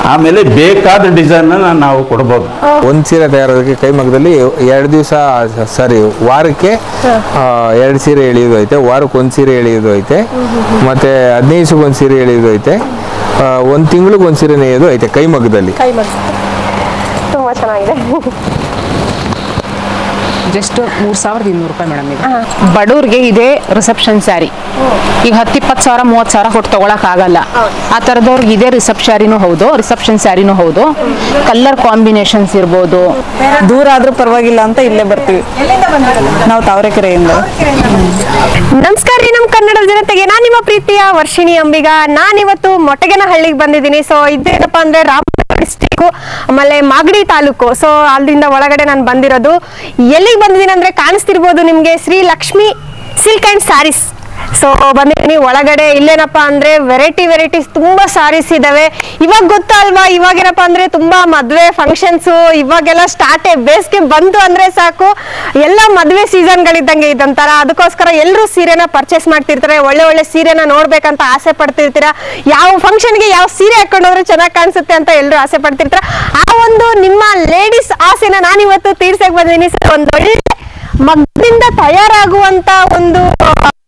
ಆಮೇಲೆ ಬೇಕಾದ ಡಿಸೈನ್ ನಾವು ಕೊಡ್ಬೋದು. ಒಂದು ಸೀರೆ ತಯಾರೋದಕ್ಕೆ ಕೈಮಗ್ಗದಲ್ಲಿ 2 ದಿವಸ ಸಾರಿ ವಾರಕ್ಕೆ 2 ಸೀರೆ ಎಳೆಯೋದು ಐತೆ, ವಾರಕ್ಕೆ 1 ಸೀರೆ ಎಳೆಯೋದು ಐತೆ, ಮತ್ತೆ 15 ದಿವಸಕ್ಕೆ 1 ಸೀರೆ ಎಳೆಯೋದು ಐತೆ, 1 ತಿಂಗಳಿಗೆ 1 ಸೀರೆ ನೇಯೋದು ಐತೆ ಕೈಮಗ್ಗದಲ್ಲಿ. ತುಂಬಾ ಚೆನ್ನಾಗಿದೆ. ಜಸ್ಟ್ 3200 ರೂಪಾಯಿ ಮೇಡಮ್ ಇದು. ಬಡವ್ರಿಗೆ ಇದೆ ರಿಸೆಪ್ಷನ್ ಸ್ಯಾರಿ. ಈಗ 10-20 ಸಾವಿರ 30 ಸಾವಿರ ಕೊಟ್ಟು ತಗೊಳಕ್ ಆಗಲ್ಲ. ಆ ತರದವ್ರಿಗೆ ಇದೇ ರಿಸೆಪ್ಷನ್ ಸ್ಯಾರಿನೂ ಹೌದು. ಕಲರ್ ಕಾಂಬಿನೇಷನ್ಸ್ ಇರ್ಬೋದು. ದೂರ ಆದ್ರೂ ಪರವಾಗಿಲ್ಲ ಅಂತ ಇಲ್ಲೇ ಬರ್ತೀವಿ ನಾವು ತಾವರೆಕೆರೆಯಿಂದ. ನಮಸ್ಕಾರ ರೀ ನಮ್ಮ ಕನ್ನಡದ ಜನತೆಗೆ, ನಾನು ನಿಮ್ಮ ಪ್ರೀತಿಯ ವರ್ಷಿಣಿ ಅಂಬಿಗ. ನಾನಿವತ್ತು ಮೊಟೆಗನಹಳ್ಳಿಗೆ ಬಂದಿದ್ದೀನಿ. ಸೊ ಇದೇನಪ್ಪ ಅಂದ್ರೆ ಡಿಸ್ಟಿಕ್, ಆಮೇಲೆ ಮಾಗಡಿ ತಾಲೂಕು. ಸೊ ಅಲ್ಲಿಂದ ಒಳಗಡೆ ನಾನು ಬಂದಿರೋದು. ಎಲ್ಲಿಗೆ ಬಂದಿದ್ದೀನಿ ಅಂದ್ರೆ ಕಾಣಿಸ್ತಿರ್ಬೋದು ನಿಮ್ಗೆ, Shri Lakshmi silk and saris. So ಬಂದಿದ್ದೀನಿ ಒಳಗಡೆ. ಇಲ್ಲೇನಪ್ಪ ಅಂದ್ರೆ ವೆರೈಟೀಸ್ ತುಂಬಾ ಸಾರೀಸ್ ಇದಾವೆ. ಇವಾಗ ಗೊತ್ತಲ್ವಾ, ಇವಾಗೇನಪ್ಪ ಅಂದ್ರೆ ತುಂಬಾ ಮದ್ವೆ ಫಂಕ್ಷನ್ಸ್ ಇವಾಗೆಲ್ಲ ಬೇಸಿಗೆ ಬಂತು ಅಂದ್ರೆ ಸಾಕು, ಎಲ್ಲ ಮದ್ವೆ ಸೀಸನ್ ಗಳಿದ್ದಂಗೆ ಇದಂತರ. ಅದಕ್ಕೋಸ್ಕರ ಎಲ್ಲರೂ ಸೀರೆನ ಪರ್ಚೇಸ್ ಮಾಡ್ತಿರ್ತಾರೆ. ಒಳ್ಳೆ ಸೀರೆನ ನೋಡ್ಬೇಕಂತ ಆಸೆ ಪಡ್ತಿರ್ತೀರಾ. ಯಾವ ಫಂಕ್ಷನ್ಗೆ ಯಾವ ಸೀರೆ ಹಾಕೊಂಡೋದ್ರೆ ಚೆನ್ನಾಗಿ ಕಾಣಿಸುತ್ತೆ ಅಂತ ಎಲ್ಲರೂ ಆಸೆ ಪಡ್ತಿರ್ತಾರೆ. ಆ ಒಂದು ನಿಮ್ಮ ಲೇಡೀಸ್ ಆಸೆನ ನಾನಿವತ್ತು ತೀರ್ಸಕ್ ಬಂದಿದ್ದೀನಿ. ಒಂದು ಒಳ್ಳೆ ಮಗ್ಗದಿಂದ ತಯಾರಾಗುವಂತ ಒಂದು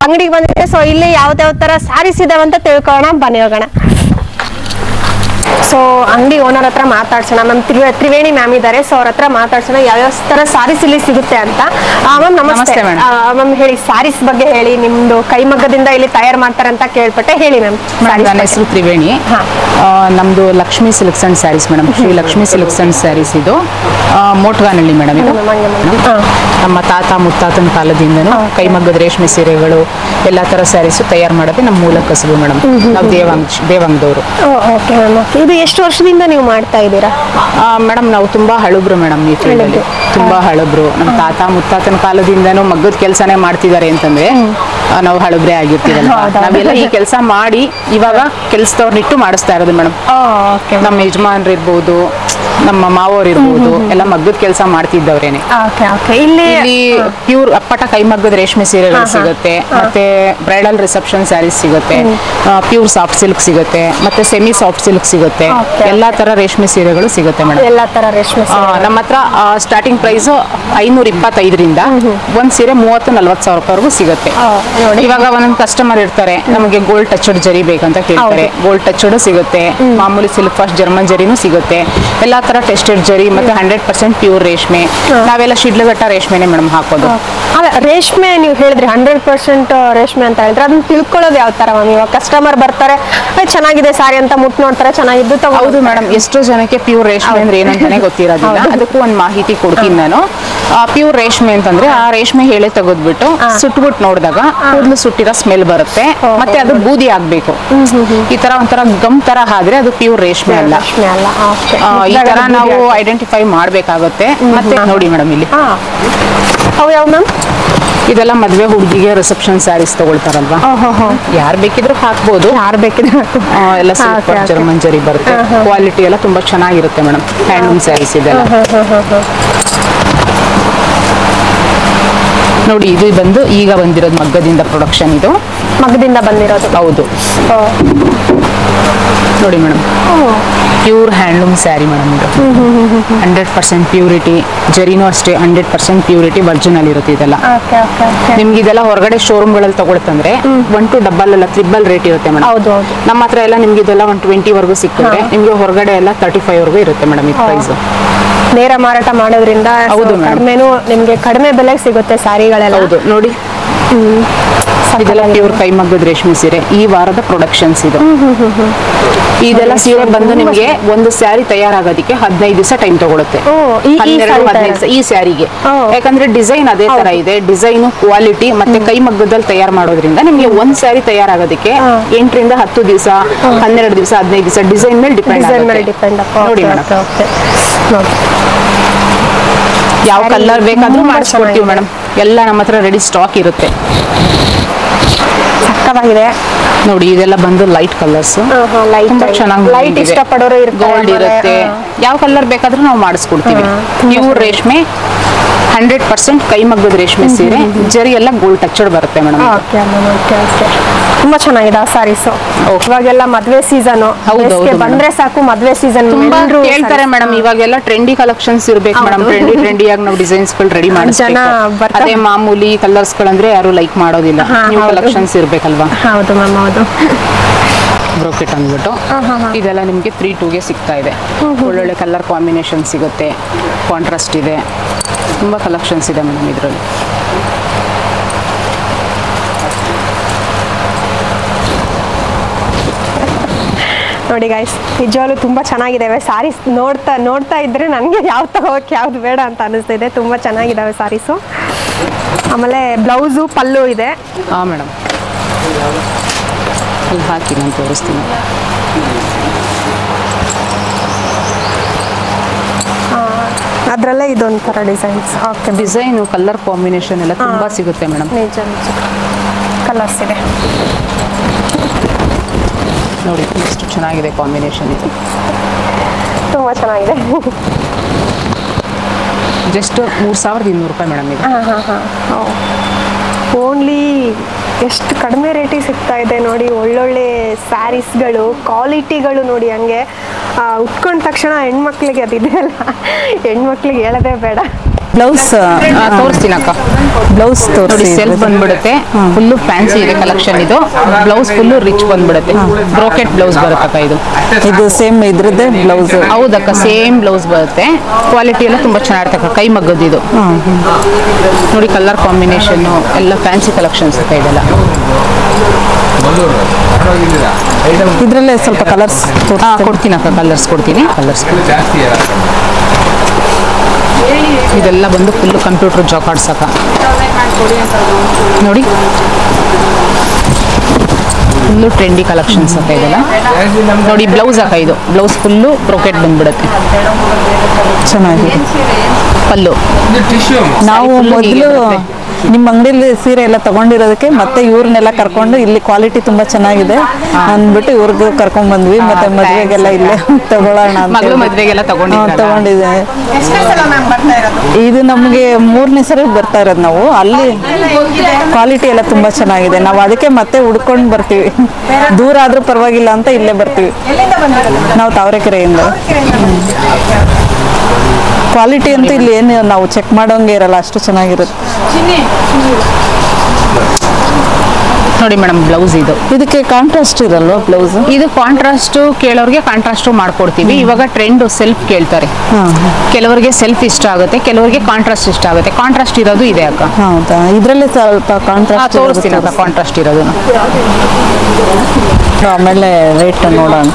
ಅಂಗಡಿಗೆ ಬಂದಿದೆ. ಸೊ ಇಲ್ಲಿ ಯಾವ ತರ ಸ್ಯಾರೀಸ್ ಇದಾವೆ ಅಂತ ತಿಳ್ಕೊಳ್ಳೋಣ, ಬನ್ನಿ ಹೋಗೋಣ. ಸೊ ಅಂಗಡಿ ಓನರ್ ಹತ್ರ ಮಾತಾಡ್ಸೋಣ. ಮ್ಯಾಮ್ ತ್ರಿವೇಣಿ ಮ್ಯಾಮ್ ಇದ್ದಾರೆ. ಸೊ ಅವ್ರ ಹತ್ರ ಮಾತಾಡ್ಸೋಣ ಯಾವ್ಯಾವ ತರ ಸಾರೀಸ್ ಇಲ್ಲಿ ಸಿಗುತ್ತೆ ಅಂತ. ಮ್ಯಾಮ್ ನಮಸ್ತೆ. ಮ್ಯಾಮ್ ಹೇಳಿ, ಸಾರೀಸ್ ಬಗ್ಗೆ ಹೇಳಿ. ನಿಮ್ದು ಕೈಮಗ್ಗದಿಂದ ಇಲ್ಲಿ ತಯಾರು ಮಾಡ್ತಾರೆ ಅಂತ ಕೇಳ್ಪಟ್ಟೆ, ಹೇಳಿ ಮ್ಯಾಮ್. ನನ್ನ ಹೆಸರು ತ್ರಿವೇಣಿ. ನಮ್ದು Lakshmi silks and saris madam. Shri Lakshmi silks and saris ಇದು ಮೋಟ್ಗಾನಹಳ್ಳಿ ಮೇಡಮ್. ಇದು ನಮ್ಮ ತಾತ ಮುತ್ತಾತನ ಕಾಲದಿಂದನೂ ಕೈಮಗ್ಗದ ರೇಷ್ಮೆ ಸೀರೆಗಳು ಎಲ್ಲ ತರ ಸ್ಯಾರೀಸ್ ತಯಾರು ಮಾಡೋದೇ ನಮ್ಮ ಮೂಲ ಕಸುಬು ಮೇಡಮ್. ನಾವು ದೇವಾಂಗದವರು. ಇದು ಎಷ್ಟು ವರ್ಷದಿಂದ ನೀವು ಮಾಡ್ತಾ ಇದ್ದೀರಾ ಮೇಡಮ್? ನಾವು ತುಂಬಾ ಹಳುಬ್ರು ಮೇಡಮ್ ಈ ಫೀಲ್ಡ್ ಅಲ್ಲಿ. ತುಂಬಾ ಹಳುಬ್ರು. ನಮ್ಮ ತಾತ ಮುತ್ತಾತನ ಕಾಲದಿಂದನೂ ಮಗ್ಗದ ಕೆಲಸನೇ ಮಾಡ್ತಿದ್ದಾರೆ ಅಂತಂದ್ರೆ ನಾವು ಹಳುಬ್ರೆ ಆಗಿರ್ತೀವಲ್ಲ. ನಾವೆಲ್ಲ ಈ ಕೆಲಸ ಮಾಡಿ ಇವಾಗ ಕೆಲಸದವ್ರನ್ನಿಟ್ಟು ಮಾಡಿಸ್ತಾ ಇರೋದು ಮೇಡಮ್. ನಮ್ಮ ಯಜಮಾನ್ರು ಇರ್ಬೋದು, ನಮ್ಮ ಮಾವೋರ್ ಇರ್ಬೋದು, ಎಲ್ಲ ಮಗ್ಗದ ಕೆಲಸ ಮಾಡ್ತಿದ್ದವ್ರೇನೆ. ಇಲ್ಲಿ ಪ್ಯೂರ್ ಅಪ್ಪಟ ಕೈಮಗ್ಗದ ರೇಷ್ಮೆ ಸೀರೆಗಳು ಸಿಗುತ್ತೆ, ಮತ್ತೆ ಬ್ರೈಡಲ್ ರಿಸೆಪ್ಷನ್ ಸ್ಯಾರೀಸ್ ಸಿಗುತ್ತೆ, ಪ್ಯೂರ್ ಸಾಫ್ಟ್ ಸಿಲ್ಕ್ ಸಿಗುತ್ತೆ, ಮತ್ತೆ ಸೆಮಿ ಸಾಫ್ಟ್ ಸಿಲ್ಕ್ ಸಿಗುತ್ತೆ. ಎಲ್ಲಾ ತರ ರೇಷ್ಮೆ ಸೀರೆಗಳು ಸಿಗುತ್ತೆ ಮೇಡಮ್. ಎಲ್ಲಾ ತರ ರೇಷ್ಮೆ ನಮ್ಮ ಹತ್ರ ಸ್ಟಾರ್ಟಿಂಗ್ ಪ್ರೈಸ್ 525ರಿಂದ ಒಂದ್ ಸೀರೆ 30-40 ಸಾವಿರ ರೂಪಾಯಿವರೆಗೂ ಸಿಗುತ್ತೆ. ಇವಾಗ ಒಂದೊಂದು ಕಸ್ಟಮರ್ ಇರ್ತಾರೆ, ನಮಗೆ ಗೋಲ್ಡ್ ಟಚ್ಡ್ ಜರಿ ಬೇಕಂತ ಕೇಳ್ತಾರೆ. ಗೋಲ್ಡ್ ಟಚ್ಡ್ ಸಿಗುತ್ತೆ, ಮಾಮೂಲಿ ಸಿಲ್ಕ್ ಫಾಸ್ಟ್ ಜರ್ಮನ್ ಜರಿನೂ ಸಿಗುತ್ತೆ. ಎಲ್ಲಾ ತರ ಟೆಸ್ಟೆಡ್ ಜರಿ ಮತ್ತೆ 100% ಪ್ಯೂರ್ ರೇಷ್ಮೆ. ನಾವೆಲ್ಲ ಶಿಡ್ಲಘಟ್ಟ ರೇಷ್ಮೆನೆ ಮೇಡಮ್ ಹಾಕೋದು. ರೇಷ್ಮೆ ನೀವು ಹೇಳಿದ್ರಿ 100% ರೇಷ್ಮೆ ಅಂತ ಹೇಳಿದ್ರೆ, ಅದನ್ನ ತಿಳ್ಕೊಳ್ಳೋದು ಯಾವ ತರ ಮ್ಯಾಮ್? ಇವಾಗ ಕಸ್ಟಮರ್ ಬರ್ತಾರೆ, ಚೆನ್ನಾಗಿದೆ ಸಾರಿ ಅಂತ ಮುಟ್ ನೋಡ್ತಾರೆ, ಚೆನ್ನಾಗಿದ್ದು. ಹೌದು ಮೇಡಮ್, ಎಷ್ಟೋ ಜನಕ್ಕೆ ಪ್ಯೂರ್ ರೇಷ್ಮೆ ಅಂದ್ರೆ ಏನಂತಾನೆ ಗೊತ್ತಿರೋದಿಲ್ಲ. ಅದಕ್ಕೂ ಒಂದು ಮಾಹಿತಿ ಕೊಡ್ತೀನಿ ನಾನು. ಪ್ಯೂರ್ ರೇಷ್ಮೆ ಅಂತಂದ್ರೆ ಆ ರೇಷ್ಮೆ ಹೇಳೆ ತೆಗೆದ್ಬಿಟ್ಟು ಸುಟ್ಬಿಟ್ಟು ನೋಡಿದಾಗ ಕೂದಲು ಸುಟ್ಟಿರೋ ಸ್ಮೆಲ್ ಬರುತ್ತೆ, ಮತ್ತೆ ಅದು ಬೂದಿ ಆಗ್ಬೇಕು. ಈ ತರ ಒಂಥರ ಗಮ್ ತರ ಆದ್ರೆ ಅದು ಪ್ಯೂರ್ ರೇಷ್ಮೆ ಅಲ್ಲ. ಈ ತರ ನಾವು ಐಡೆಂಟಿಫೈ ಮಾಡ್ಬೇಕಾಗುತ್ತೆ. ಮತ್ತೆ ನೋಡಿ ಮೇಡಮ್ ಇಲ್ಲಿ ಇದೆಲ್ಲ ಮದ್ವೆ ಹುಡುಗಿಗೆ ರಿಸೆಪ್ಷನ್ ಸ್ಯಾರೀಸ್ ತಗೊಳ್ತಾರಲ್ವಾ, ಯಾರು ಬೇಕಿದ್ರು ಹಾಕ್ಬೋದು. ಎಲ್ಲ ಸಿಲ್ಕ್ ಜರ್ಮನ್ ಜರಿ ಬರುತ್ತೆ. ಕ್ವಾಲಿಟಿ ಎಲ್ಲ ತುಂಬಾ ಚೆನ್ನಾಗಿರುತ್ತೆ ಮೇಡಮ್. ಹ್ಯಾಂಡ್ಲೂಮ್ ಸ್ಯಾರೀಸ್ ಇದೆಲ್ಲ ನೋಡಿ. ಇದು ಬಂದು ಈಗ ಬಂದಿರೋದು ಮಗ್ಗದಿಂದ ಪ್ರೊಡಕ್ಷನ್. ಇದು ಮಗ್ಗದಿಂದ ಬಂದಿರೋದು. ಹೌದು ನೋಡಿ madam, pure handloom sari madam. ಇದು 100% ಪ್ಯೂರಿಟಿ. ಜರಿನೂ ಅಷ್ಟೇ 100% ಪ್ಯೂರಿಟಿ ಒರಿಜಿನಲ್ ಇರುತ್ತೆ ಇದೆಲ್ಲ. ನಿಮ್ಗೆ ಇದೆಲ್ಲ ಹೊರಗಡೆ ಶೋರೂಮ್ಗಳಲ್ಲಿ ತಗೊಳ್ತಂದ್ರೆ 1 to ಡಬಲ್ ಅಲ್ಲ ತ್ರಿಬಲ್ ರೇಟ್ ಇರುತ್ತೆ ಮೇಡಮ್. ನಮ್ಮ ಹತ್ರ ಎಲ್ಲ ನಿಮ್ಗೆ ಇದೆಲ್ಲ 120 ವರೆಗೂ ಸಿಕ್ಕಿದ್ರೆ ನಿಮ್ಗೆ ಹೊರಗಡೆ ಎಲ್ಲ 35 ವರೆಗೂ ಇರುತ್ತೆ ಮೇಡಮ್ ಈ ಪ್ರೈಸ್. ನೇರ ಮಾರಾಟ ಮಾಡೋದ್ರಿಂದ ಕಡಿಮೆನೂ ನಿಮ್ಗೆ ಕಡಿಮೆ ಬೆಲೆಗೆ ಸಿಗುತ್ತೆ ಸ್ಯಾರಿಗಳೆಲ್ಲ. ಹೌದು ನೋಡಿ, ಇದೆಲ್ಲ ಪ್ಯೂರ್ ಕೈಮಗ್ಗದ ರೇಷ್ಮೆ ಸೀರೆ. ಈ ವಾರದ ಪ್ರೊಡಕ್ಷನ್ಸ್ ಇದು. ಇದೆಲ್ಲ ಸೀರೆ ಬಂದು ನಿಮ್ಗೆ ಒಂದು ಸ್ಯಾರಿ ತಯಾರಾಗೋದಕ್ಕೆ 15 ದಿವಸ ಟೈಮ್ ತಗೊಳುತ್ತೆ. 12-15 ದಿವಸ ಈ ಸ್ಯಾರಿಗೆ. ಯಾಕಂದ್ರೆ ಡಿಸೈನ್ ಅದೇ ತರ ಇದೆ. ಡಿಸೈನ್, ಕ್ವಾಲಿಟಿ ಮತ್ತೆ ಕೈಮಗ್ಗದಲ್ಲಿ ತಯಾರು ಮಾಡೋದ್ರಿಂದ ನಿಮ್ಗೆ ಒಂದ್ ಸ್ಯಾರಿ ತಯಾರಾಗೋದಕ್ಕೆ 8ರಿಂದ 10 ದಿವಸ, 12 ದಿವಸ, 15 ದಿವಸ ಡಿಸೈನ್ ಮೇಲೆ ಡಿಪೆಂಡ್ ನೋಡಿ ಮೇಡಮ್. ಯಾವ ಕಲರ್ ಬೇಕಾದ್ರೂ ಮಾಡಿಸ್ಕೊಡ್ತೀವಿ ಮೇಡಮ್. ಎಲ್ಲ ನಮ್ಮ ಹತ್ರ ರೆಡಿ ಸ್ಟಾಕ್ ಇರುತ್ತೆ. ಸಕ್ಕತ್ತಾಗಿದೆ ನೋಡಿ. ಇದೆಲ್ಲ ಬಂದು ಲೈಟ್ ಕಲರ್ಸ್, ತುಂಬಾ ಚೆನ್ನಾಗಿ ಲೈಟ್ ಇಷ್ಟಪಡೋರು ಗೋಲ್ಡ್ ಇರುತ್ತೆ. ಯಾವ ಕಲರ್ ಬೇಕಾದ್ರೂ ನಾವು ಮಾಡಿಸ್ಕೊಡ್ತೀವಿ. ಪ್ಯೂರ್ ರೇಷ್ಮೆ 100% ಕೈಮಗ್ಗದ ರೇಷ್ಮೆ ಸೀರೆ. ಜರಿ ಎಲ್ಲ ಗೋಲ್ಡ್ ಟಚ್ಡ್ ಬರುತ್ತೆ ಮೇಡಮ್. ತುಂಬಾ ಚೆನ್ನಾಗಿದೆ ಆ ಸ್ಯಾರೀಸ್. ಇವಾಗೆಲ್ಲ ಮದ್ವೆ ಸೀಸನ್, ಹೌದು, ಬಂದ್ರೆ ಸಾಕು ಮದ್ವೆ ಸೀಸನ್ ತುಂಬಾ ಕೇಳ್ತಾರೆ ಮೇಡಮ್. ಇವಾಗೆಲ್ಲ ಟ್ರೆಂಡಿ ಕಲೆಕ್ಷನ್ಸ್ ಇರ್ಬೇಕು ಮೇಡಮ್. ಟ್ರೆಂಡಿ ಆಗಿ ನಾವು ಡಿಸೈನ್ಸ್ ಗಳು ರೆಡಿ ಮಾಡಿಸ್ಬೇಕು. ಅದೇ ಮಾಮೂಲಿ ಕಲರ್ಸ್ ಗಳಂದ್ರೆ ಯಾರು ಲೈಕ್ ಮಾಡೋದಿಲ್ಲ. ನ್ಯೂ ಕಲೆಕ್ಷನ್ಸ್ ಇರ್ಬೇಕಲ್ವಾ? ಹೌದು ಮ್ಯಾಮ್, ಹೌದು. ಬ್ರೋಕೆಟ್ ಅಂದ್ಬಿಟ್ಟು ಇದೆಲ್ಲ ನಿಮಗೆ 3-2ಗೆ ಸಿಗ್ತಾ ಇದೆ. ಒಳ್ಳೊಳ್ಳೆ ಕಲರ್ ಕಾಂಬಿನೇಷನ್ ಸಿಗುತ್ತೆ, ಕಾಂಟ್ರಾಸ್ಟ್ ಇದೆ, ತುಂಬ ಕಲೆಕ್ಷನ್ಸ್ ಇದೆ ಮೇಡಮ್ ಇದರಲ್ಲಿ. ನೋಡಿ ಗೈಸ್, ನಿಜವಾಗ್ಲೂ ತುಂಬ ಚೆನ್ನಾಗಿದ್ದಾವೆ ಸ್ಯಾರೀಸ್. ನೋಡ್ತಾ ಇದ್ರೆ ನನಗೆ ಯಾವ್ದು ತಗೋಕ್ಕೆ ಯಾವ್ದು ಬೇಡ ಅಂತ ಅನಿಸ್ತಿದೆ. ತುಂಬ ಚೆನ್ನಾಗಿದ್ದಾವೆ ಸ್ಯಾರೀಸು. ಆಮೇಲೆ ಬ್ಲೌಸು ಪಲ್ಲು ಇದೆ. ಹಾಂ ಮೇಡಮ್, ಅಲ್ಲಿ ಹಾಕಿ ನಾನು ತೋರಿಸ್ತೀನಿ. ಅದರಲ್ಲೇ ಇದೊಂಥರ designs. Okay, design colour combination ಎಲ್ಲ ತುಂಬ ಸಿಗುತ್ತೆ ಮೇಡಮ್. ನಿಜ ಕಲರ್ಸ್ ಇದೆ ನೋಡಿ, ಎಷ್ಟು ಚೆನ್ನಾಗಿದೆ ಕಾಂಬಿನೇಷನ್ ಇದು. ತುಂಬ ಚೆನ್ನಾಗಿದೆ. ಜಸ್ಟ್ 3200 ರೂಪಾಯಿ ಮೇಡಮ್ ಇದು. ಓನ್ಲಿ ಎಷ್ಟು ಕಡಿಮೆ ರೇಟಿಗೆ ಸಿಗ್ತಾ ಇದೆ ನೋಡಿ. ಒಳ್ಳೊಳ್ಳೆ ಸ್ಯಾರೀಸ್ಗಳು, ಕ್ವಾಲಿಟಿಗಳು ನೋಡಿ. ಹಂಗೆ ಉಟ್ಕೊಂಡ ತಕ್ಷಣ ಹೆಣ್ಮಕ್ಳಿಗೆ ಅದಿದೆ ಅಲ್ಲ, ಹೆಣ್ಮಕ್ಳಿಗೆ ಹೇಳೋದೇ ಬೇಡ. ಬ್ಲೌಸ್ ತೋರಿಸ್ತೀನಿ ಅಕ್ಕ. ಬ್ಲೌಸ್ ನೋಡಿ, ಸೆಲ್ಫ್ ಬಂದ್ಬಿಡುತ್ತೆ. ಫುಲ್ಲು ಫ್ಯಾನ್ಸಿ ಇದೆ ಕಲೆಕ್ಷನ್ ಇದು. ಬ್ಲೌಸ್ ಫುಲ್ಲು ರಿಚ್ ಬಂದ್ಬಿಡುತ್ತೆ. ಬ್ರೋಕೆಟ್ ಬ್ಲೌಸ್ ಬರುತ್ತಕ್ಕ ಇದು. ಇದು ಸೇಮ್ ಇದ್ರದ್ದೇ ಬ್ಲೌಸ್. ಹೌದಕ್ಕ, ಸೇಮ್ ಬ್ಲೌಸ್ ಬರುತ್ತೆ. ಕ್ವಾಲಿಟಿ ಎಲ್ಲ ತುಂಬ ಚೆನ್ನಾಗಿರ್ತಕ್ಕ. ಕೈ ಮಗ್ಗದ್ದು ಇದು ನೋಡಿ. ಕಲರ್ ಕಾಂಬಿನೇಷನ್ನು ಎಲ್ಲ ಫ್ಯಾನ್ಸಿ ಕಲೆಕ್ಷನ್ಸ್ ಅಕ್ಕ ಇದೆಲ್ಲ. ಇದ್ರಲ್ಲೇ ಸ್ವಲ್ಪ ಕಲರ್ಸ್ ಕೊಡ್ತೀನಿ ಅಕ್ಕ. ಕಲರ್ಸ್ ಕೊಡ್ತೀನಿ. ಇದೆಲ್ಲ ಬಂದು ಫುಲ್ಲು ಕಂಪ್ಯೂಟರ್ ಜಾಕಾರ್ಡ್ಸ್ ಅಕ್ಕ. ನೋಡಿ, ಫುಲ್ಲು ಟ್ರೆಂಡಿ ಕಲೆಕ್ಷನ್ಸ್ ಅಕ್ಕ ಇದೆಲ್ಲ. ನೋಡಿ, ಬ್ಲೌಸ್ ಅಕ್ಕ ಇದು. ಬ್ಲೌಸ್ ಫುಲ್ಲು ಬ್ರೋಕೆಟ್ ಬಂದ್ಬಿಡುತ್ತೆ. ಚೆನ್ನಾಗಿದೆ. ಪಲ್ಲು ನಾವು ಮೊದಲು ನಿಮ್ಮ ಅಂಗಡಿಯಲ್ಲಿ ಸೀರೆ ಎಲ್ಲ ತಗೊಂಡಿರೋದಕ್ಕೆ ಮತ್ತೆ ಇವ್ರನ್ನೆಲ್ಲ ಕರ್ಕೊಂಡು ಇಲ್ಲಿ ಕ್ವಾಲಿಟಿ ತುಂಬಾ ಚೆನ್ನಾಗಿದೆ ಅಂದ್ಬಿಟ್ಟು ಇವ್ರಿಗೂ ಕರ್ಕೊಂಡ್ ಬಂದ್ವಿ. ಮತ್ತೆ ಮದುವೆಗೆಲ್ಲ ಇಲ್ಲೇ ತಗೊಳ್ಳೋಣ ಅಂತ ಮದುವೆಗೆಲ್ಲ ತಗೊಂಡಿದ್ದೆ. ಇದು ನಮ್ಗೆ 3ನೇ ಸರಿ ಬರ್ತಾ ಇರೋದು ನಾವು. ಅಲ್ಲಿ ಕ್ವಾಲಿಟಿ ಎಲ್ಲ ತುಂಬಾ ಚೆನ್ನಾಗಿದೆ. ನಾವು ಅದಕ್ಕೆ ಮತ್ತೆ ಹುಡ್ಕೊಂಡು ಬರ್ತೀವಿ. ದೂರ ಆದ್ರೂ ಪರವಾಗಿಲ್ಲ ಅಂತ ಇಲ್ಲೇ ಬರ್ತೀವಿ. ನಾವು ತಾವರೆಕೆರೆಯಿಂದ. ಕ್ವಾಲಿಟಿ ಅಂತೂ ಇಲ್ಲಿ ಏನು ನಾವು ಚೆಕ್ ಮಾಡೋಂಗೆ ಇರಲ್ಲ, ಅಷ್ಟು ಚೆನ್ನಾಗಿರುತ್ತೆ. ನೋಡಿ ಮೇಡಮ್, ಬ್ಲೌಸ್ ಇದು. ಇದಕ್ಕೆ ಕಾಂಟ್ರಾಸ್ಟ್ ಇರಲ್ವಾ ಬ್ಲೌಸ್? ಇದು ಕಾಂಟ್ರಾಸ್ಟ್ ಕೇಳೋರಿಗೆ ಕಾಂಟ್ರಾಸ್ಟ್ ಮಾಡ್ಕೊಡ್ತೀವಿ. ಇವಾಗ ಟ್ರೆಂಡ್ ಸೆಲ್ಫ್ ಕೇಳ್ತಾರೆ. ಕೆಲವರಿಗೆ ಸೆಲ್ಫ್ ಇಷ್ಟ ಆಗುತ್ತೆ, ಕೆಲವರಿಗೆ ಕಾಂಟ್ರಾಸ್ಟ್ ಇಷ್ಟ ಆಗುತ್ತೆ. ಕಾಂಟ್ರಾಸ್ಟ್ ಇರೋದು ಇದೆ ಅಕ್ಕ. ಹೌದಾ? ಇದರಲ್ಲೇ ಸ್ವಲ್ಪ ಕಾಂಟ್ರಾಸ್ಟ್ ತೋರಿಸ್ತೀನಿ ಅಕ್ಕ. ಕಾಂಟ್ರಾಸ್ಟ್ ಇರೋದು ಆಮೇಲೆ ರೇಟ್ ನೋಡೋಣ.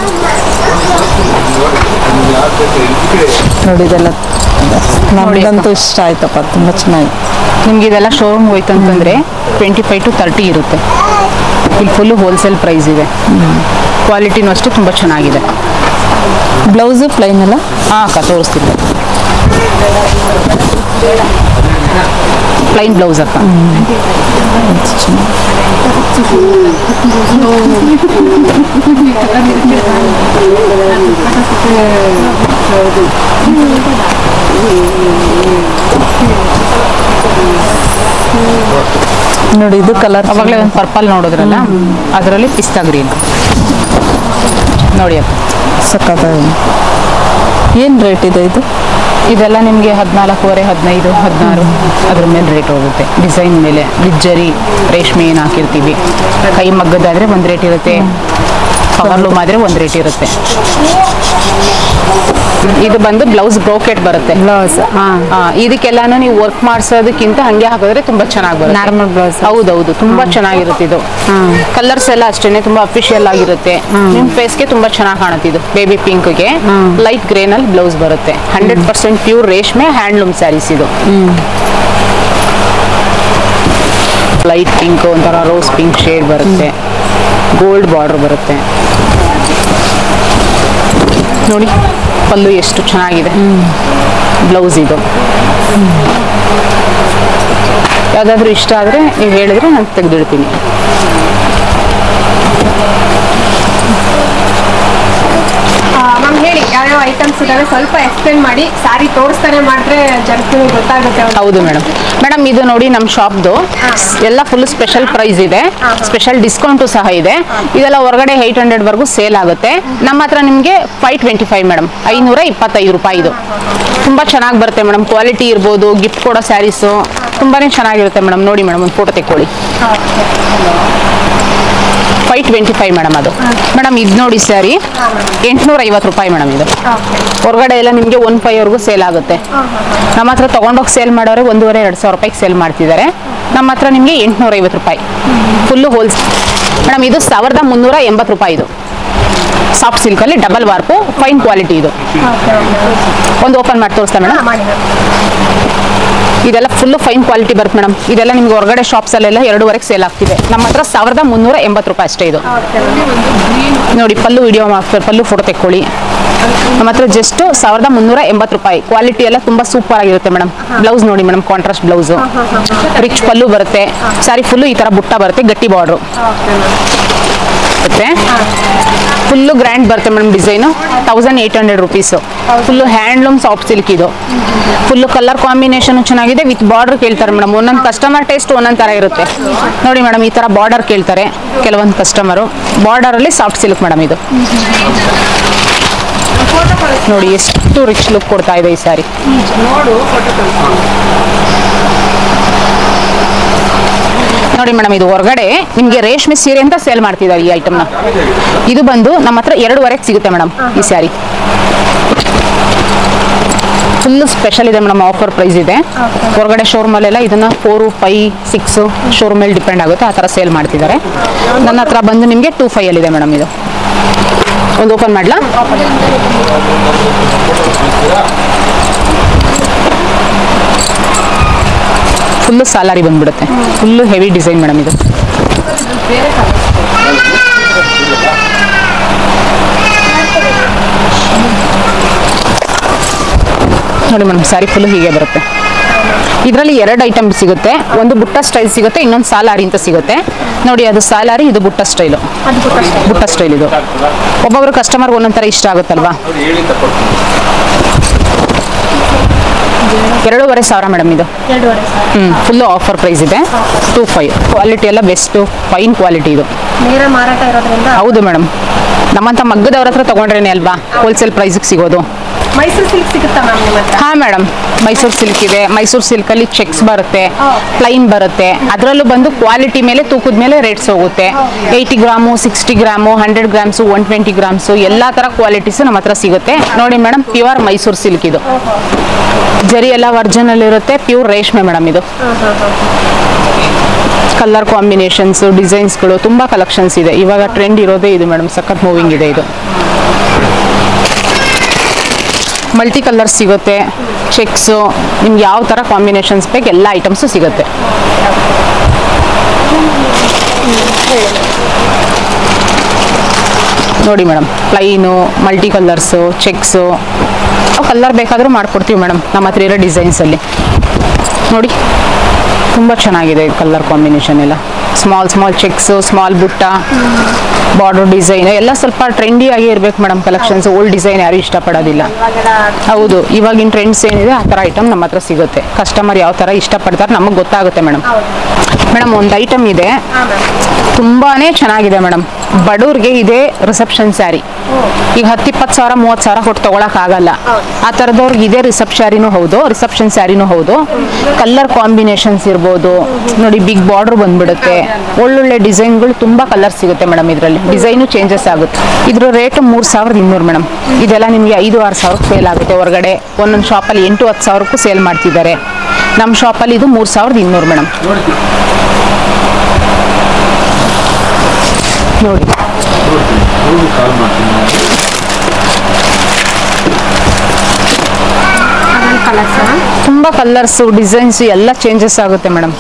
ನೋಡಿ, ಇದೆಲ್ಲ ನಮಗಂತೂ ಇಷ್ಟ ಆಯ್ತಪ್ಪ, ತುಂಬ ಚೆನ್ನಾಗಿ. ನಿಮ್ಗೆ ಇದೆಲ್ಲ ಶೋರೂಮ್ ಹೋಯ್ತು ಅಂತಂದ್ರೆ 25 to 30 ಇರುತ್ತೆ. ಇಲ್ಲಿ ಫುಲ್ಲು ಹೋಲ್ಸೇಲ್ ಪ್ರೈಸ್ ಇದೆ. ಕ್ವಾಲಿಟಿನೂ ಅಷ್ಟೇ ತುಂಬ ಚೆನ್ನಾಗಿದೆ. ಬ್ಲೌಸು ಪ್ಲೈನ್ ಅಲ್ಲ? ಹಾಂ ಅಕ್ಕ, ತೋರಿಸ್ತೀನಿ. ಪ್ಲೈನ್ ಬ್ಲೌಸ್ ಅಕ್ಕ. ನೋಡಿ, ಇದು ಕಲರ್ ಅವಾಗಲೇ ಒಂದು ಪರ್ಪಲ್ ನೋಡಿದ್ರಲ್ಲ, ಅದರಲ್ಲಿ ಪಿಸ್ತಾ ಗ್ರೀನ್ ನೋಡಿ ಅಕ್ಕ. ಸಕ್ಕತ್ತಾಗಿ. ಏನು ರೇಟ್ ಇದೆ ಇದು? ಇದೆಲ್ಲ ನಿಮಗೆ 14,500, 15, 16 ಅದ್ರ ಮೇಲೆ ರೇಟ್ ಹೋಗುತ್ತೆ. ಡಿಸೈನ್ ಮೇಲೆ ಬಿಜ್ಜರಿ ರೇಷ್ಮೆ ಏನು ಹಾಕಿರ್ತೀವಿ. ಕೈ ಮಗ್ಗದಾದರೆ ಒಂದು ರೇಟ್ ಇರುತ್ತೆ, ಪವರ್ಲೂಮ್ ಆದರೆ ಒಂದು ರೇಟ್ ಇರುತ್ತೆ. ಇದು ಬಂದು ಬ್ಲೌಸ್ ಬ್ರೋಕೆಟ್ ಬರುತ್ತೆ. ಬ್ಲೌಸ್ ಇದಕ್ಕೆಲ್ಲಾನು ನೀವು ವರ್ಕ್ ಮಾಡಿಸೋದಕ್ಕಿಂತ ಹಂಗೆ ಹಾಕಿದ್ರೆ ತುಂಬಾ ಚೆನ್ನಾಗಿ ಬರುತ್ತೆ. Normal blouse. ಹೌದೌದು, ತುಂಬಾ ಚೆನ್ನಾಗಿರುತ್ತೆ ಇದು. ಕಲರ್ಸ್ ಎಲ್ಲ ಅಷ್ಟೇನೆ ತುಂಬಾ ಅಫಿಷಿಯಲ್ ಆಗಿರುತ್ತೆ. ನಿಮ್ ಫೇಸ್ಗೆ ತುಂಬಾ ಚೆನ್ನಾಗಿ ಕಾಣುತ್ತೆ. ಇದು ಬೇಬಿ ಪಿಂಕ್ಗೆ ಲೈಟ್ ಗ್ರೇನಲ್ಲಿ ಬ್ಲೌಸ್ ಬರುತ್ತೆ. 100% ಪ್ಯೂರ್ ರೇಷ್ಮೆ ಹ್ಯಾಂಡ್ಲೂಮ್ ಸ್ಯಾರೀಸ್ ಇದು. ಲೈಟ್ ಪಿಂಕ್, ಒಂಥರ ರೋಸ್ ಪಿಂಕ್ ಶೇಡ್ ಬರುತ್ತೆ. ಗೋಲ್ಡ್ ಬಾರ್ಡರ್ ಬರುತ್ತೆ. ನೋಡಿ, ಪಲ್ಲು ಎಷ್ಟು ಚೆನ್ನಾಗಿದೆ. ಬ್ಲೌಸ್ ಇದು. ಯಾವುದಾದ್ರೂ ಇಷ್ಟ ಆದರೆ ನೀವು ಹೇಳಿದ್ರೆ ನಾನು ತೆಗೆದಿಡ್ತೀನಿ. ಮ್ಯಾಮ್ ಹೇಳಿ, ಯಾವ್ಯಾವ ಐಟಮ್ಸ್ ಇದಾವೆ ಸ್ವಲ್ಪ ಎಕ್ಸ್ಪ್ಲೇನ್ ಮಾಡಿ. ಸಾರಿ ತೋರಿಸ್ತಾನೆ ಮಾಡಿದ್ರೆ ಜನಕ್ಕೆ ಗೊತ್ತಾಗುತ್ತೆ. ಹೌದು ಮೇಡಮ್ ಇದು ನೋಡಿ ನಮ್ಮ ಶಾಪ್ದು ಎಲ್ಲ ಫುಲ್ ಸ್ಪೆಷಲ್ ಪ್ರೈಸ್ ಇದೆ, ಸ್ಪೆಷಲ್ ಡಿಸ್ಕೌಂಟು ಸಹ ಇದೆ. ಇದೆಲ್ಲ ಹೊರಗಡೆ 800 ವರೆಗೂ ಸೇಲ್ ಆಗುತ್ತೆ. ನಮ್ಮ ಹತ್ರ ನಿಮಗೆ 525 ಮೇಡಮ್, 525 ರೂಪಾಯಿ. ಇದು ತುಂಬಾ ಚೆನ್ನಾಗಿ ಬರುತ್ತೆ ಮೇಡಮ್. ಕ್ವಾಲಿಟಿ ಇರ್ಬೋದು, ಗಿಫ್ಟ್ ಕೊಡೋ ಸ್ಯಾರೀಸು ತುಂಬಾನೇ ಚೆನ್ನಾಗಿರುತ್ತೆ ಮೇಡಮ್. ನೋಡಿ ಮೇಡಮ್, ಒಂದು ಫೋಟೋ ತೆಕ್ಕೊಳ್ಳಿ. 525 ಮೇಡಮ್. ಅದು ಮೇಡಮ್ ಇದು ನೋಡಿ ಸ್ಯಾರಿ 850 ರೂಪಾಯಿ ಮೇಡಮ್. ಇದು ಹೊರಗಡೆ ಎಲ್ಲ ನಿಮಗೆ 1500 ವರೆಗೂ ಸೇಲ್ ಆಗುತ್ತೆ. ನಮ್ಮ ಹತ್ರ ತಗೊಂಡೋಗಿ ಸೇಲ್ ಮಾಡೋರು 1500-2000 ರೂಪಾಯಿಗೆ ಸೇಲ್ ಮಾಡ್ತಿದ್ದಾರೆ. ನಮ್ಮ ಹತ್ರ ನಿಮಗೆ 850 ರೂಪಾಯಿ ಫುಲ್ಲು ಹೋಲ್ಸೇಲ್ ಮೇಡಮ್. ಇದು 1380 ರೂಪಾಯಿ. ಇದು ಸಾಫ್ಟ್ ಸಿಲ್ಕಲ್ಲಿ ಡಬಲ್ ವಾರ್ಪು, ಫೈನ್ ಕ್ವಾಲಿಟಿ. ಇದು ಒಂದು ಓಪನ್ ಮಾಡಿ ತೋರಿಸ್ತಾ ಮೇಡಮ್. ಇದೆಲ್ಲ ಫುಲ್ ಫೈನ್ ಕ್ವಾಲಿಟಿ ಬರುತ್ತೆ ಮೇಡಮ್. ಇದೆಲ್ಲ ನಿಮ್ಗೆ ಹೊರಗಡೆ ಶಾಪ್ಸ್ ಅಲ್ಲೆಲ್ಲ 2,500 ಸೇಲ್ ಆಗ್ತಿದೆ. ನಮ್ಮ ಹತ್ರ 1380 ರೂಪಾಯಿ ಅಷ್ಟೇ. ಇದು ನೋಡಿ ಪಲ್ಲು ವಿಡಿಯೋ ಮಾಡ್ತಾರೆ, ಪಲ್ಲು ಫೋಟೋ ತೆಕ್ಕೊಳ್ಳಿ. ನಮ್ಮ ಹತ್ರ ಜಸ್ಟ್ 1380 ರೂಪಾಯಿ. ಕ್ವಾಲಿಟಿ ಎಲ್ಲ ತುಂಬಾ ಸೂಪರ್ ಆಗಿರುತ್ತೆ ಮೇಡಮ್. ಬ್ಲೌಸ್ ನೋಡಿ ಮೇಡಮ್, ಕಾಂಟ್ರಾಸ್ಟ್ ಬ್ಲೌಸ್, ರಿಚ್ ಪಲ್ಲು ಬರುತ್ತೆ. ಸಾರಿ ಫುಲ್ಲು ಈ ತರ ಬುಟ್ಟ ಬರುತ್ತೆ, ಗಟ್ಟಿ ಬಾರ್ಡ್ರು ಫುಲ್ಲು ಗ್ರ್ಯಾಂಡ್ ಬರುತ್ತೆ madam. Design 1800 rupees. Full handloom soft silk. ಇದು ಫುಲ್ಲು ಕಲರ್ ಕಾಂಬಿನೇಷನ್ ಚೆನ್ನಾಗಿದೆ, ವಿತ್ ಬಾರ್ಡರ್ ಕೇಳ್ತಾರೆ ಮೇಡಮ್. ಒಂದೊಂದು ಕಸ್ಟಮರ್ ಟೇಸ್ಟ್ ಒಂದೊಂದು ತರ ಇರುತ್ತೆ. ನೋಡಿ ಮೇಡಮ್, ಈ ತರ ಬಾರ್ಡರ್ ಕೇಳ್ತಾರೆ ಕೆಲವೊಂದು ಕಸ್ಟಮರು. ಬಾರ್ಡರ್ ಅಲ್ಲಿ ಸಾಫ್ಟ್ ಸಿಲ್ಕ್ ಮೇಡಮ್. ಇದು ನೋಡಿ ಎಷ್ಟು ರಿಚ್ ಲುಕ್ ಕೊಡ್ತಾ ಇದೆ ಈ ಸ್ಯಾರಿ. ನೋಡಿ ಮೇಡಮ್, ಇದು ಹೊರಗಡೆ ನಿಮಗೆ ರೇಷ್ಮೆ ಸೀರೆ ಅಂತ ಸೇಲ್ ಮಾಡ್ತಿದ್ದಾರೆ ಈ ಐಟಮ್ನ. ಇದು ಬಂದು ನಮ್ಮ ಹತ್ರ 2,500 ಸಿಗುತ್ತೆ ಮೇಡಮ್ ಈ ಸ್ಯಾರಿ. ಫುಲ್ ಸ್ಪೆಷಲ್ ಇದೆ ಮೇಡಮ್, ಆಫರ್ ಪ್ರೈಸ್ ಇದೆ. ಹೊರಗಡೆ ಶೋರೂಮಲ್ಲೆಲ್ಲ ಇದನ್ನ 4, 5, 6 ಶೋರೂಮ್ ಮೇಲೆ ಡಿಪೆಂಡ್ ಆಗುತ್ತೆ, ಆ ಥರ ಸೇಲ್ ಮಾಡ್ತಿದ್ದಾರೆ. ನನ್ನ ಹತ್ರ ಬಂದು ನಿಮಗೆ 25 ಇದೆ ಮೇಡಮ್. ಇದು ಒಂದು ಓಪನ್ ಮಾಡಲಾ? ಫುಲ್ಲು ಸಾಲಾರಿ ಬಂದ್ಬಿಡುತ್ತೆ, ಫುಲ್ಲು ಹೆವಿ ಡಿಸೈನ್ ಮೇಡಮ್. ಇದು ನೋಡಿ ಮೇಡಮ್, ಸ್ಯಾರಿ ಫುಲ್ಲು ಹೀಗೆ ಬರುತ್ತೆ. ಇದರಲ್ಲಿ 2 ಐಟಮ್ ಸಿಗುತ್ತೆ. ಒಂದು ಬುಟ್ಟ ಸ್ಟೈಲ್ ಸಿಗುತ್ತೆ, ಇನ್ನೊಂದು ಸಾಲಾರಿ ಅಂತ ಸಿಗುತ್ತೆ. ನೋಡಿ ಅದು ಸಾಲಾರಿ, ಇದು ಬುಟ್ಟ ಸ್ಟೈಲು. ಬುಟ್ಟ ಸ್ಟೈಲ್ ಇದು ಒಬ್ಬೊಬ್ರು ಕಸ್ಟಮರ್ಗೆ ಒಂದೊಂದು ಥರ ಇಷ್ಟ ಆಗುತ್ತಲ್ವಾ. 2,500 ಮೇಡಮ್. ಇದು ಫುಲ್ಲು ಆಫರ್ ಪ್ರೈಸ್ ಇದೆ. 25. ಕ್ವಾಲಿಟಿ ಎಲ್ಲ ಬೆಸ್ಟ್ ಫೈನ್ ಕ್ವಾಲಿಟಿ. ಇದು ನೇರ ಮಾರಾಟ ಇರೋದ್ರಿಂದ ಹೌದು ಮೇಡಮ್. ನಮ್ಮಂತ ಮಗ್ಗದವ್ರ ಹತ್ರ ತಗೊಂಡ್ರೇನೆ ಅಲ್ವಾ ಹೋಲ್ಸೇಲ್ ಪ್ರೈಸ್ಗೆ ಸಿಗೋದು. ಮೈಸೂರು ಸಿಲ್ಕ್ ಸಿಗುತ್ತಾ ಮ್ಯಾಮ್ ನಿಮ್ಮ ಹತ್ರ? ಹಾ ಮೇಡಮ್, ಮೈಸೂರು ಸಿಲ್ಕ್ ಇದೆ. ಮೈಸೂರು ಸಿಲ್ಕ್ ಅಲ್ಲಿ ಚೆಕ್ಸ್ ಬರುತ್ತೆ, ಪ್ಲೈನ್ ಬರುತ್ತೆ. ಅದರಲ್ಲೂ ಬಂದು ಕ್ವಾಲಿಟಿ ಮೇಲೆ, ತೂಕದ ಮೇಲೆ ರೇಟ್ಸ್ ಹೋಗುತ್ತೆ. 80 ಗ್ರಾಮು, 60 ಗ್ರಾಮು, 100 ಗ್ರಾಮ್ಸು, 120 ಗ್ರಾಮ್ಸು ಎಲ್ಲಾ ತರ ಕ್ವಾಲಿಟೀಸ್ ನಮ್ಮ ಹತ್ರ ಸಿಗುತ್ತೆ. ನೋಡಿ ಮೇಡಮ್, ಪ್ಯೂರ್ ಮೈಸೂರು ಸಿಲ್ಕ್. ಇದು ಜರಿ ಎಲ್ಲ ಒರಿಜಿನಲ್ ಇರುತ್ತೆ, ಪ್ಯೂರ್ ರೇಷ್ಮೆ ಮೇಡಮ್. ಇದು ಕಲರ್ ಕಾಂಬಿನೇಷನ್ಸ್, ಡಿಸೈನ್ಸ್ಗಳು ತುಂಬಾ ಕಲೆಕ್ಷನ್ಸ್ ಇದೆ. ಇವಾಗ ಟ್ರೆಂಡ್ ಇರೋದೇ ಇದು ಮೇಡಮ್, ಸಖತ್ ಮೂವಿಂಗ್ ಇದೆ. ಇದು ಮಲ್ಟಿ ಕಲರ್ಸ್ ಸಿಗುತ್ತೆ, ಚೆಕ್ಸು, ನಿಮ್ಗೆ ಯಾವ ಥರ ಕಾಂಬಿನೇಷನ್ಸ್ ಬೇಕು ಎಲ್ಲ ಐಟಮ್ಸು ಸಿಗುತ್ತೆ. ನೋಡಿ madam, plain, multi colours, checks, colour ಬೇಕಾದರೂ ಮಾಡಿಕೊಡ್ತೀವಿ ಮೇಡಮ್ ನಮ್ಮ ಹತ್ರ ಇರೋ ಡಿಸೈನ್ಸಲ್ಲಿ. ನೋಡಿ ತುಂಬ ಚೆನ್ನಾಗಿದೆ ಕಲರ್ ಕಾಂಬಿನೇಷನ್ ಎಲ್ಲ. ಸ್ಮಾಲ್ ಚೆಕ್ಸು, ಸ್ಮಾಲ್ ಬುಟ್ಟ, ಬಾರ್ಡರ್ ಡಿಸೈನ್ ಎಲ್ಲ ಸ್ವಲ್ಪ ಟ್ರೆಂಡಿ ಆಗಿ ಇರ್ಬೇಕು ಮೇಡಮ್ ಕಲೆಕ್ಷನ್ಸ್. ಓಲ್ಡ್ ಡಿಸೈನ್ ಯಾರು ಇಷ್ಟಪಡೋದಿಲ್ಲ. ಹೌದು, ಇವಾಗಿನ ಟ್ರೆಂಡ್ಸ್ ಏನಿದೆ ಆ ಥರ ಐಟಮ್ ನಮ್ಮ ಹತ್ರ ಸಿಗುತ್ತೆ. ಕಸ್ಟಮರ್ ಯಾವ ಥರ ಇಷ್ಟಪಡ್ತಾರೆ ನಮಗೆ ಗೊತ್ತಾಗುತ್ತೆ ಮೇಡಮ್. ಮೇಡಮ್ ಒಂದು ಐಟಮ್ ಇದೆ, ತುಂಬಾನೇ ಚೆನ್ನಾಗಿದೆ ಮೇಡಮ್. ಬಡವ್ರಿಗೆ ಇದೆ ರಿಸೆಪ್ಷನ್ ಸ್ಯಾರಿ. ಈಗ 10-20 ಸಾವಿರ 30 ಸಾವಿರ ಕೊಟ್ಟು ತಗೊಳಕ್ ಆಗಲ್ಲ. ಆ ಥರದವ್ರಿಗೆ ಇದೆ ರಿಸೆಪ್ಷನ್ ಸ್ಯಾರಿನೂ ಹೌದು. ಕಲರ್ ಕಾಂಬಿನೇಷನ್ಸ್ ಇರ್ಬೋದು. ನೋಡಿ ಬಿಗ್ ಬಾರ್ಡರ್ ಬಂದ್ಬಿಡುತ್ತೆ, ಒಳ್ಳೊಳ್ಳೆ ಡಿಸೈನ್ಗಳು, ತುಂಬಾ ಕಲರ್ ಸಿಗುತ್ತೆ ಮೇಡಮ್. ಇದರಲ್ಲಿ ಡಿಸೈನು ಚೇಂಜಸ್ ಆಗುತ್ತೆ. ಇದ್ರ ರೇಟ್ 3200 ಮೇಡಮ್. ಇದೆಲ್ಲ ನಿಮಗೆ 5-6 ಸಾವಿರಕ್ಕೆ ಸೇಲ್ ಆಗುತ್ತೆ. ಹೊರಗಡೆ ಒಂದೊಂದು ಶಾಪಲ್ಲಿ 8-10 ಸಾವಿರಕ್ಕೂ ಸೇಲ್ ಮಾಡ್ತಿದ್ದಾರೆ. ನಮ್ಮ ಶಾಪಲ್ಲಿ ಇದು 3200 ಮೇಡಮ್. ನೋಡಿ ತುಂಬಾ ಕಲರ್ಸ್, ಡಿಸೈನ್ಸ್ ಎಲ್ಲ ಚೇಂಜಸ್ ಆಗುತ್ತೆ ಮೇಡಮ್.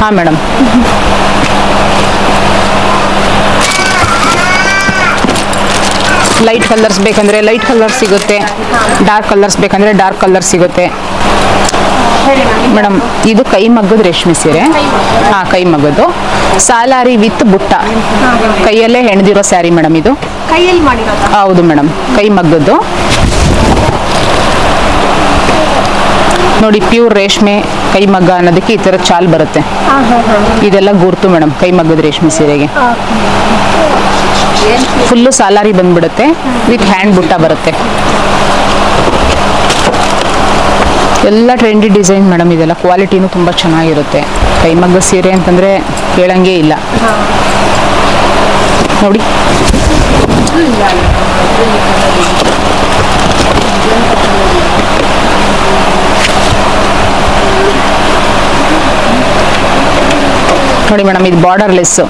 ಹಾ ಮೇಡಮ್, ಲೈಟ್ ಕಲರ್ಸ್ ಬೇಕಂದ್ರೆ ಲೈಟ್ ಕಲರ್ ಸಿಗುತ್ತೆ, ಡಾರ್ಕ್ ಕಲರ್ಸ್ ಬೇಕಂದ್ರೆ ಡಾರ್ಕ್ ಕಲರ್ ಸಿಗುತ್ತೆ ಮೇಡಮ್. ಇದು ಕೈ ಮಗ್ಗದ ರೇಷ್ಮೆ ಸೀರೆ. ಕೈ ಮಗ್ಗದು ಸಾಲಾರಿ ವಿತ್ ಬುಟ್ಟ, ಕೈಯಲ್ಲೇ ಹೆಣ್ದಿರೋ ಸ್ಯಾರಿ ಮೇಡಮ್. ಇದು ಕೈಯಲ್ಲಿ ಮಾಡಿರೋದು. ಹೌದು ಮೇಡಮ್, ಕೈ ಮಗ್ಗದ್ದು ನೋಡಿ. ಪ್ಯೂರ್ ರೇಷ್ಮೆ ಕೈ ಮಗ್ಗ ಅನ್ನೋದಕ್ಕೆ ಈ ತರ ಚಾಲ್ ಬರುತ್ತೆ. ಇದೆಲ್ಲ ಗುರ್ತು ಮೇಡಮ್ ಕೈ ಮಗ್ಗದ ರೇಷ್ಮೆ ಸೀರೆಗೆ. ಫುಲ್ಲು ಸಾಲಾರಿ ಬಂದ್ಬಿಡುತ್ತೆ, ವಿತ್ ಹ್ಯಾಂಡ್ ಬುಟ್ಟ ಬರುತ್ತೆ. ಎಲ್ಲ ಟ್ರೆಂಡಿ ಡಿಸೈನ್ ಮೇಡಮ್. ಇದೆಲ್ಲ ಕ್ವಾಲಿಟಿನೂ ತುಂಬ ಚೆನ್ನಾಗಿರುತ್ತೆ. ಕೈಮಗ್ಗ ಸೀರೆ ಅಂತಂದರೆ ಕೇಳಂಗೇ ಇಲ್ಲ ನೋಡಿ. ನೋಡಿ ಮೇಡಮ್, ಇದು ಬಾರ್ಡರ್ ಲೆಸ್.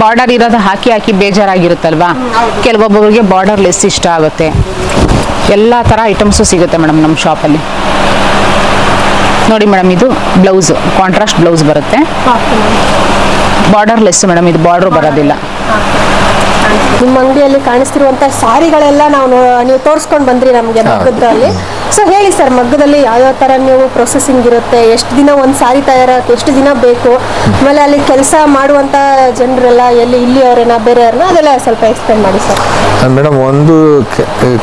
ಬಾರ್ಡರ್ ಇರೋದು ಹಾಕಿ ಹಾಕಿ ಬೇಜಾರಾಗಿರುತ್ತಲ್ವಾ, ಕೆಲವೊಬ್ಬರಿಗೆ ಬಾರ್ಡರ್ ಲೆಸ್ ಇಷ್ಟ ಆಗುತ್ತೆ. ಎಲ್ಲ ಥರ ಐಟಮ್ಸು ಸಿಗುತ್ತೆ ಮೇಡಮ್ ನಮ್ಮ ಶಾಪಲ್ಲಿ. ನೋಡಿ ಮೇಡಮ್, ಇದು ಬ್ಲೌಸ್, ಕಾಂಟ್ರಾಸ್ಟ್ ಬ್ಲೌಸ್ ಬರುತ್ತೆ. ಬಾರ್ಡರ್ ಲೆಸ್ ಮೇಡಮ್, ಇದು ಬಾರ್ಡರ್ ಬರೋದಿಲ್ಲ. ನಿಮ್ಮ ಅಂಗಡಿಯಲ್ಲಿ ಕಾಣಿಸ್ತಿರುವಂತ ಸಾರಿಗಳೆಲ್ಲ ನೀವು ತೋರಿಸ್ಕೊಂಡು ಬಂದ್ರಿ ನಮಗೆ ಮಗ್ಗದಲ್ಲಿ. ಸೊ ಹೇಳಿ ಸರ್, ಮಗ್ಗದಲ್ಲಿ ಯಾವ್ಯಾವ ತರ ನೀವು ಪ್ರೊಸೆಸಿಂಗ್ ಇರುತ್ತೆ, ಎಷ್ಟು ದಿನ ಒಂದು ಸಾರಿ ತಯಾರಕ್ಕೆ ಎಷ್ಟು ದಿನ ಬೇಕು, ಆಮೇಲೆ ಅಲ್ಲಿ ಕೆಲಸ ಮಾಡುವಂತ ಜನರೆಲ್ಲ ಇಲ್ಲಿ ಅವರೇನಾ ಬೇರೆಯವ್ರನ್ನ, ಅದೆಲ್ಲ ಸ್ವಲ್ಪ ಎಕ್ಸ್ಪ್ಲೇನ್ ಮಾಡಿ ಸರ್. ಮೇಡಮ್, ಒಂದು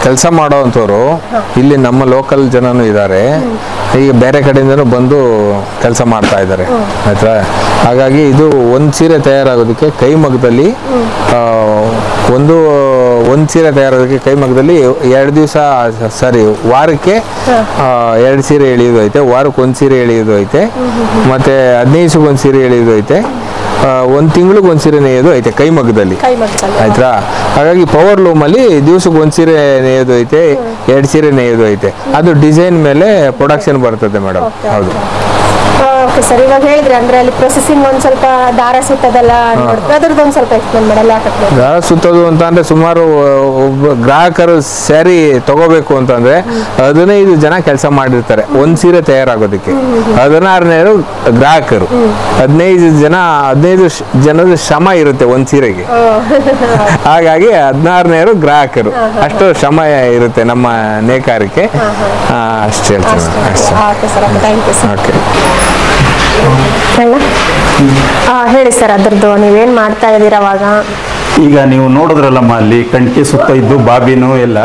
ಕೆಲಸ ಮಾಡೋವಂಥವ್ರು ಇಲ್ಲಿ ನಮ್ಮ ಲೋಕಲ್ ಜನನು ಇದ್ದಾರೆ, ಈಗ ಬೇರೆ ಕಡೆಯಿಂದನೂ ಬಂದು ಕೆಲಸ ಮಾಡ್ತಾ ಇದ್ದಾರೆ ಆಯ್ತಾ. ಹಾಗಾಗಿ ಇದು ಒಂದು ಸೀರೆ ತಯಾರಾಗೋದಕ್ಕೆ ಕೈಮಗ್ಗದಲ್ಲಿ ಒಂದು ಸೀರೆ ತಯಾರಾಗೋದಕ್ಕೆ ಕೈಮಗ್ಗದಲ್ಲಿ 2 ದಿವಸ ವಾರಕ್ಕೆ 2 ಸೀರೆ ಎಳೆಯೋದು ಐತೆ, ವಾರಕ್ಕೆ 1 ಸೀರೆ ಎಳೆಯೋದು ಐತೆ, ಮತ್ತೆ 15 ದಿವಸಕ್ಕೆ 1 ಸೀರೆ ಎಳೆಯೋದು ಐತೆ, 1 ತಿಂಗಳಿಗೆ 1 ಸೀರೆ ನೇಯೋದು ಐತೆ ಕೈಮಗ್ಗದಲ್ಲಿ ಆಯ್ತಾ. ಹಾಗಾಗಿ ಪವರ್ ಲೂಮ್ ಅಲ್ಲಿ ದಿವಸಕ್ಕೆ 1 ಸೀರೆ ನೇಯೋದು ಐತೆ, 2 ಸೀರೆ ನೇಯೋದು ಐತೆ. ಅದು ಡಿಸೈನ್ ಮೇಲೆ ಪ್ರೊಡಕ್ಷನ್ ಬರ್ತದೆ ಮೇಡಮ್. ಹೌದು. ಓಕೆ ಸರ್, ಇವಾಗ ಹೇಳಿದ್ರೆ ಅಂದ್ರೆ ಅಲ್ಲಿ ಪ್ರೊಸೆಸಿಂಗ್ ಒಂದ್ ಸ್ವಲ್ಪ ದಾರ ಸುತ್ತದಲ್ಲ ಅದ್ರದ್ದು ಒಂದ್ ಸ್ವಲ್ಪ ಎಕ್ಸ್ಪ್ಲೇನ್ ಮಾಡಲ್ಲ. ದಾರ ಸುತ್ತೋದು ಅಂತ ಅಂದ್ರೆ ಸುಮಾರು ಗ್ರಾಹಕರು ಸ್ಯಾರಿ ತಗೋಬೇಕು ಅಂತಂದ್ರೆ 15 ಜನ ಕೆಲಸ ಮಾಡಿರ್ತಾರೆ ಒಂದು ಸೀರೆ ತಯಾರಾಗೋದಕ್ಕೆ. 16 ಗ್ರಾಹಕರು, 15 ಜನದ ಶ್ರಮ ಇರುತ್ತೆ ಒಂದು ಸೀರೆಗೆ. ಹಾಗಾಗಿ 16 ಗ್ರಾಹಕರು, ಅಷ್ಟು ಶ್ರಮ ಇರುತ್ತೆ ನಮ್ಮ ನೇಕಾರಿಕೆ. ಅಷ್ಟು ಹೇಳ್ತೀನಿ. ಓಕೆ, ಹೇಳಿ ಸರ್, ಅದ್ರದ್ದು ನೀವೇನ್ ಮಾಡ್ತಾ ಇದ್ದೀರಾ ಅವಾಗ? ಈಗ ನೀವು ನೋಡಿದ್ರಲ್ಲಮ್ಮ, ಅಲ್ಲಿ ಕಣ್ಕೆ ಸುತ್ತ ಇದ್ದು ಬಾಬಿನು ಎಲ್ಲ,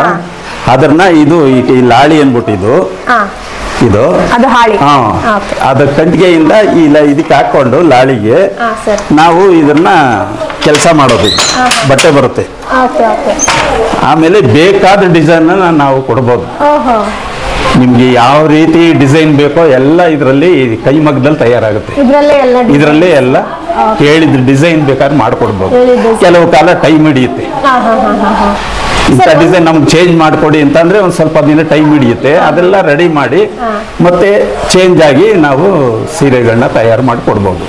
ಅದನ್ನ ಇದು ಈ ಲಾಳಿ ಅನ್ಬಿಟ್ಟಿದ್ದು ಇದು ಅದ ಕಂಟಿಗೆಯಿಂದ ಇದಕ್ಕೆ ಹಾಕೊಂಡು ಲಾಳಿಗೆ ನಾವು ಇದನ್ನ ಕೆಲಸ ಮಾಡೋದು. ಬಟ್ಟೆ ಬರುತ್ತೆ, ಆಮೇಲೆ ಬೇಕಾದ ಡಿಸೈನ್ ನಾವು ಕೊಡ್ಬೋದು. ನಿಮ್ಗೆ ಯಾವ ರೀತಿ ಡಿಸೈನ್ ಬೇಕೋ ಎಲ್ಲ ಇದರಲ್ಲಿ ಕೈಮಗ್ಗದಲ್ಲಿ ತಯಾರಾಗುತ್ತೆ. ಇದರಲ್ಲೇ ಎಲ್ಲ ಹೇಳಿದ ಡಿಸೈನ್ ಬೇಕಾದ್ರೆ ಮಾಡ್ಕೊಡ್ಬೋದು. ಕೆಲವು ಕಾಲ ಟೈಮ್ ಹಿಡಿಯುತ್ತೆ. ಇಂಥ ಡಿಸೈನ್ ನಮ್ಗೆ ಚೇಂಜ್ ಮಾಡಿಕೊಡಿ ಅಂತಂದ್ರೆ ಒಂದು ಸ್ವಲ್ಪ ದಿನ ಟೈಮ್ ಹಿಡಿಯುತ್ತೆ. ಅದೆಲ್ಲ ರೆಡಿ ಮಾಡಿ ಮತ್ತೆ ಚೇಂಜ್ ಆಗಿ ನಾವು ಸೀರೆಗಳನ್ನ ತಯಾರು ಮಾಡಿ ಕೊಡ್ಬೋದು.